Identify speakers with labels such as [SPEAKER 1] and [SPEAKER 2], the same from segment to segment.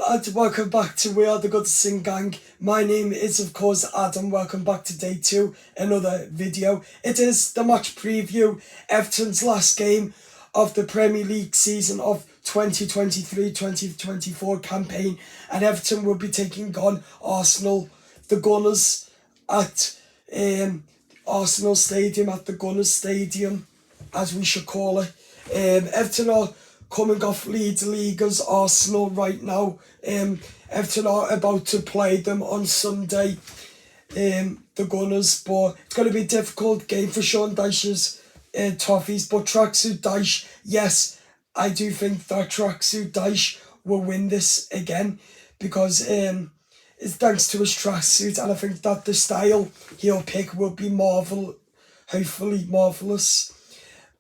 [SPEAKER 1] and welcome back to We Are The Goodison Gang. My name is of course Adam. Welcome back to day 2, another video. It is the match preview, Everton's last game of the Premier League season of 2023-2024 campaign, and Everton will be taking on Arsenal, the Gunners, at Arsenal Stadium, at the Gunners Stadium, as we should call it. Everton are coming off lead leaguers Arsenal right now. Everton are about to play them on Sunday, the Gunners, but it's going to be a difficult game for Sean Dyche's Toffees. But Tracksuit Dyche, yes, I do think that Tracksuit Dyche will win this again, because it's thanks to his tracksuit, and I think that the style he'll pick will be hopefully marvellous.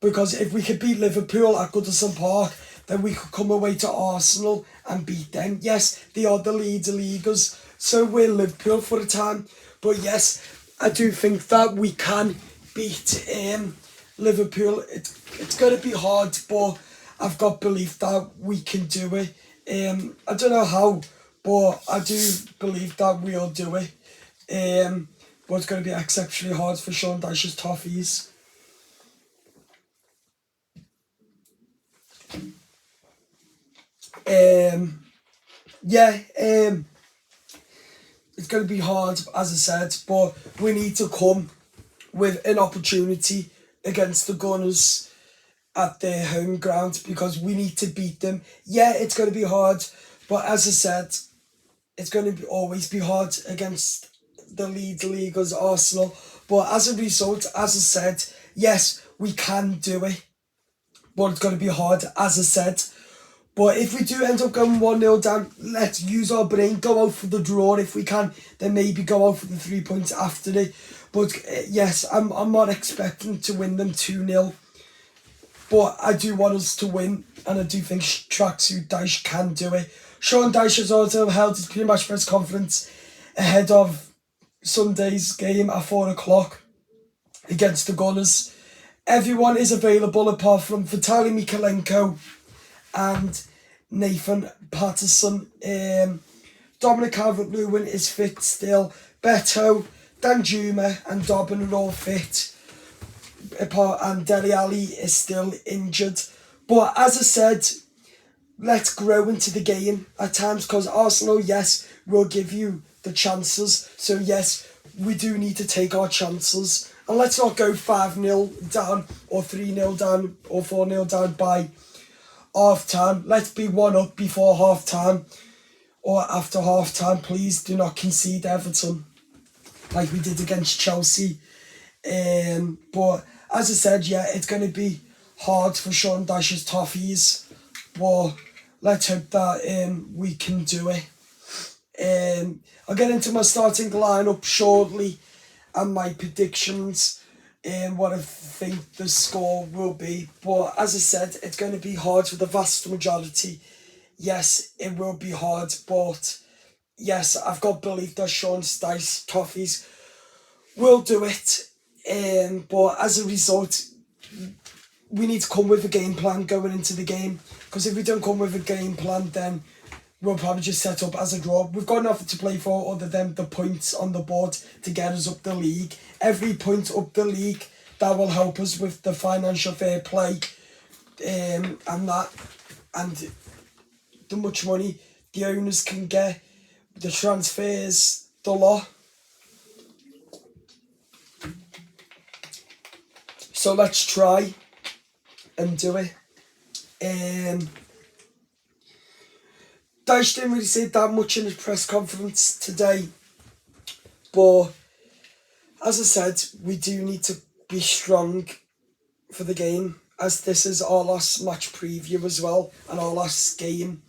[SPEAKER 1] Because if we could beat Liverpool at Goodison Park, then we could come away to Arsenal and beat them. Yes, they are the leaguers, so we're Liverpool for a time. But yes, I do think that we can beat Liverpool. It's going to be hard, but I've got belief that we can do it. I don't know how, but I do believe that we'll do it. But it's going to be exceptionally hard for Sean Dyche's Toffees. It's going to be hard, as I said, but we need to come with an opportunity against the Gunners at their home ground, because we need to beat them. Yeah, it's going to be hard, but as I said, it's going to always be hard against the leaguers Arsenal. But as a result, as I said, yes, we can do it, but it's going to be hard, as I said. But if we do end up going 1-0 down, let's use our brain, go out for the draw if we can, then maybe go out for the 3 points after it. But yes, I'm not expecting to win them 2-0. But I do want us to win, and I do think Tracksuit Dyche can do it. Sean Dyche has also held his pre-match press conference ahead of Sunday's game at 4 o'clock against the Gunners. Everyone is available apart from Vitaly Mykolenko and Nathan Patterson. Dominic Calvert-Lewin is fit still. Beto, Danjuma and Dobbin are all fit. And Dele Alli is still injured. But as I said, let's grow into the game at times, because Arsenal, yes, will give you the chances. So yes, we do need to take our chances. And let's not go 5-0 down or 3-0 down or 4-0 down by half time. Let's be 1-up before half time or after half time. Please do not concede Everton like we did against Chelsea. But as I said, yeah, it's going to be hard for Sean Dyche's Toffees, but let's hope that we can do it. I'll get into my starting lineup shortly and my predictions and what I think the score will be. But as I said, it's going to be hard for the vast majority. Yes, it will be hard, but yes, I've got belief that Sean Dyche's Toffees will do it. But as a result, we need to come with a game plan going into the game, because if we don't come with a game plan, then we'll probably just set up as a draw. We've got nothing to play for other than the points on the board to get us up the league. Every point up the league, that will help us with the financial fair play, and the much money the owners can get, the transfers, the lot. So let's try and do it. Dyche didn't really say that much in his press conference today, but as I said, we do need to be strong for the game, as this is our last match preview as well, and our last game.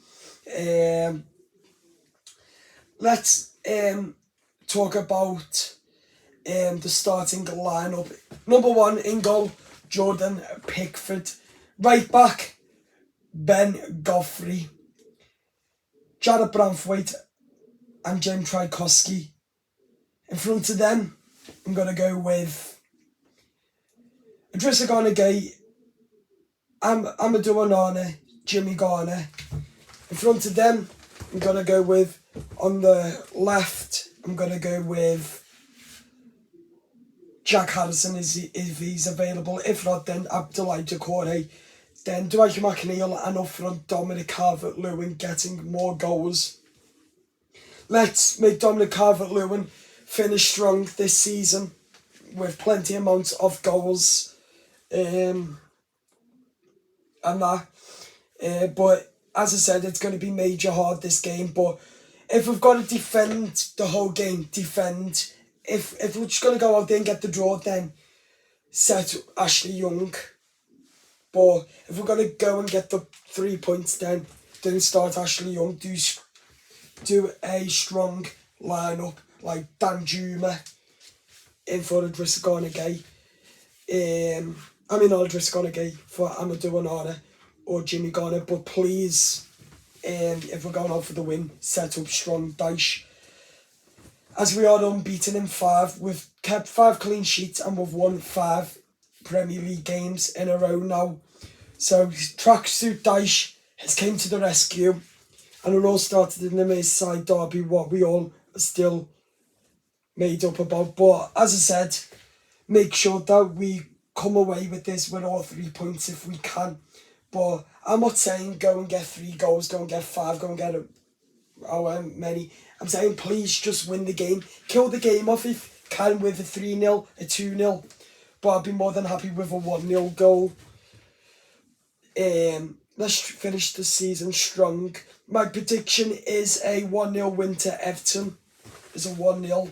[SPEAKER 1] Let's talk about the starting lineup. Number 1 in goal, Jordan Pickford. Right back, Ben Godfrey. Jared Branthwaite and James Tchaikovsky. In front of them, I'm going to go with Idrissa Gana Gueye, Amadou Onana, Jimmy Garner. In front of them, I'm going to go with, on the left, I'm going to go with Jack Harrison if he's available. If not, then Abdoulaye Doucouré. Then Dyche McNeil, and up front Dominic Calvert-Lewin getting more goals. Let's make Dominic Calvert-Lewin finish strong this season with plenty amounts of goals and that. But as I said, it's going to be major hard this game. But if we've got to defend the whole game, defend. If we're just going to go out there and get the draw, then set Ashley Young. But if we're going to go and get the 3 points, then don't start Ashley Young. Do a strong lineup like Dan Juma in for Idrissa Gana Gueye. Not Idrissa Gana Gueye, for Amadou Onana or Jimmy Garner. But please, if we're going out for the win, set up strong Dyche. As we are unbeaten in 5, we've kept 5 clean sheets and we've won 5 Premier League games in a row now. So Tracksuit Dyche has came to the rescue, and it all started in the Merseyside derby, what we all are still made up about. But as I said, make sure that we come away with this with all 3 points if we can. But I'm not saying go and get 3 goals, go and get 5, go and get however many. I'm saying please just win the game. Kill the game off if you can with a 3-0, a 2-0. But I'd be more than happy with a 1-0 goal. Let's finish the season strong. My prediction is a 1-0 win to Everton. It's a 1-0.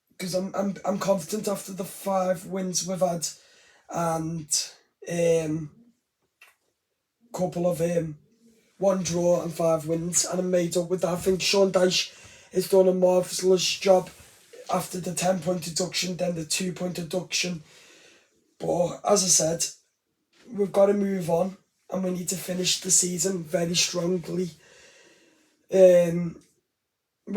[SPEAKER 1] Because I'm confident after the 5 wins we've had, and couple of 1 draw and 5 wins, and I'm made up with that. I think Sean Dyche has done a marvellous job after the 10-point deduction, then the 2-point deduction. But as I said, we've got to move on, and we need to finish the season very strongly. When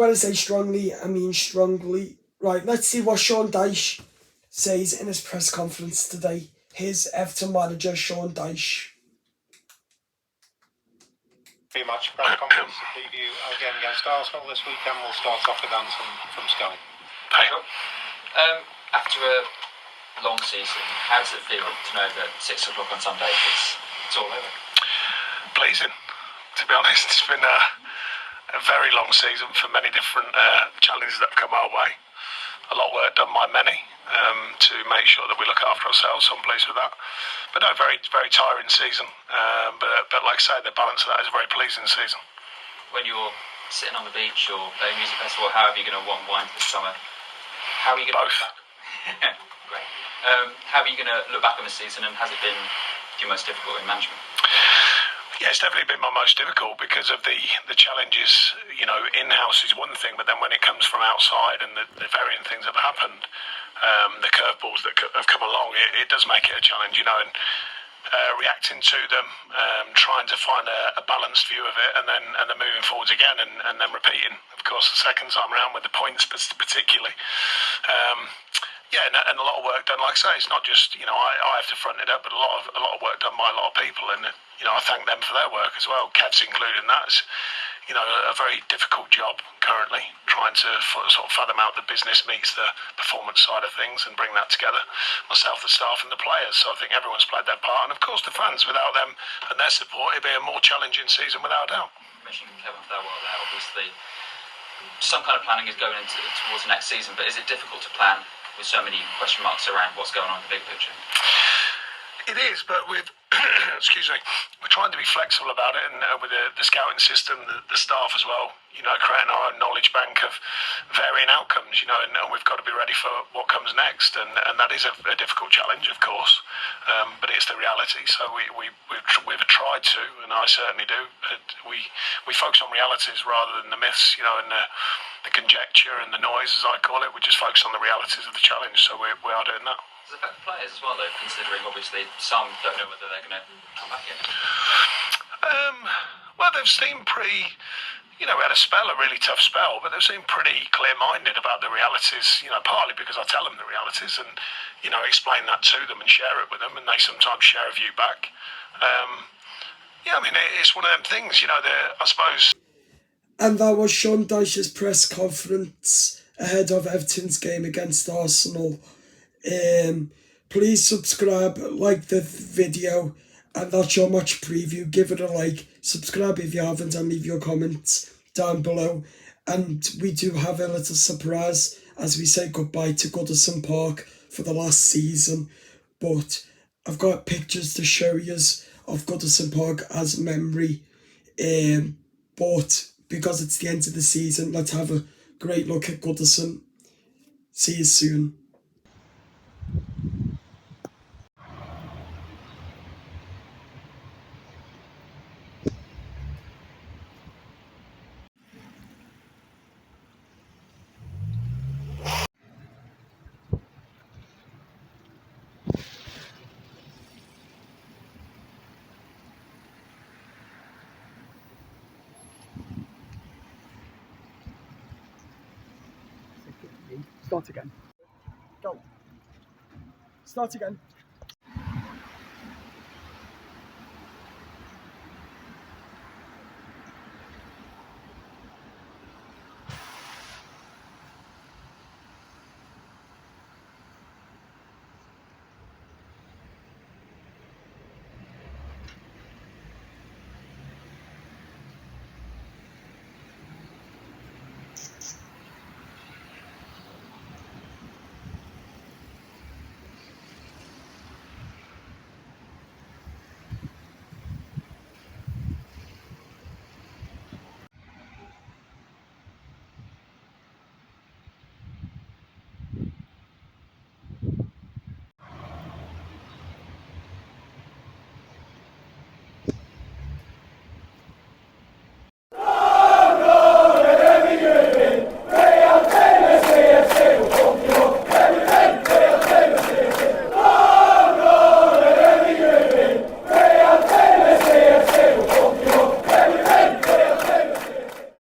[SPEAKER 1] I say strongly, I mean strongly. Right, let's see what Sean Dyche says in his press conference today. Here's Everton manager Sean Dyche.
[SPEAKER 2] Very much press conference to preview again against Arsenal this weekend. We'll start off with Anton from Sky.
[SPEAKER 3] Hi. After a long season, how does it feel to know that 6 o'clock on Sunday it's all over?
[SPEAKER 4] Pleasing, to be honest. It's been a very long season for many different challenges that have come our way. A lot of work done by many to make sure that we look after ourselves, so I'm pleased with that. But no, very, very tiring season. But like I say, the balance of that is a very pleasing season.
[SPEAKER 3] When you're sitting on the beach or playing music festival, how are you going to unwind this summer? How are you going to
[SPEAKER 4] Both.
[SPEAKER 3] Great. How are you going to look back on the season, and has it been your most difficult in management?
[SPEAKER 4] Yeah, it's definitely been my most difficult because of the challenges. You know, in-house is one thing, but then when it comes from outside and the varying things that have happened, the curveballs that have come along, it does make it a challenge, you know, and reacting to them, trying to find a balanced view of it, and then moving forwards again, and then repeating, of course, the second time around with the points particularly. Yeah, and a lot of work done. Like I say, it's not just, you know, I have to front it up, but a lot of work done by a lot of people, and you know, I thank them for their work as well. Kev's included in that. It's, you know, a very difficult job currently, trying to sort of fathom out the business meets the performance side of things and bring that together. Myself, the staff, and the players. So I think everyone's played their part, and of course the fans. Without them and their support, it'd be a more challenging season without a doubt.
[SPEAKER 3] You mentioned Kevin for that while there. Obviously, some kind of planning is going towards the next season, but is it difficult to plan with so many question marks around what's going on in the big picture?
[SPEAKER 4] It is, but with excuse me, we're trying to be flexible about it, and with the scouting system, the staff as well, you know, creating our own knowledge bank of varying outcomes, you know, and we've got to be ready for what comes next, and that is a difficult challenge, of course, but it's the reality. So we've tried to, and I certainly do. We focus on realities rather than the myths, you know, and the conjecture and the noise, as I call it. We just focus on the realities of the challenge. So we are doing that.
[SPEAKER 3] Does it affect the players as well, though, considering obviously some don't know whether they're going to come back in?
[SPEAKER 4] Well, they've seemed pretty, you know, we had a really tough spell, but they've seemed pretty clear-minded about the realities, you know, partly because I tell them the realities and, you know, explain that to them and share it with them, and they sometimes share a view back. Yeah, I mean, it's one of them things, you know, I suppose.
[SPEAKER 1] And that was Sean Dyche's press conference ahead of Everton's game against Arsenal. Please subscribe, like the video, and that's your match preview. Give it a like, subscribe if you haven't, and leave your comments down below. And we do have a little surprise as we say goodbye to Goodison Park for the last season. But I've got pictures to show you of Goodison Park as memory. But because it's the end of the season, let's have a great look at Goodison. See you soon. Start again. Go. Start again.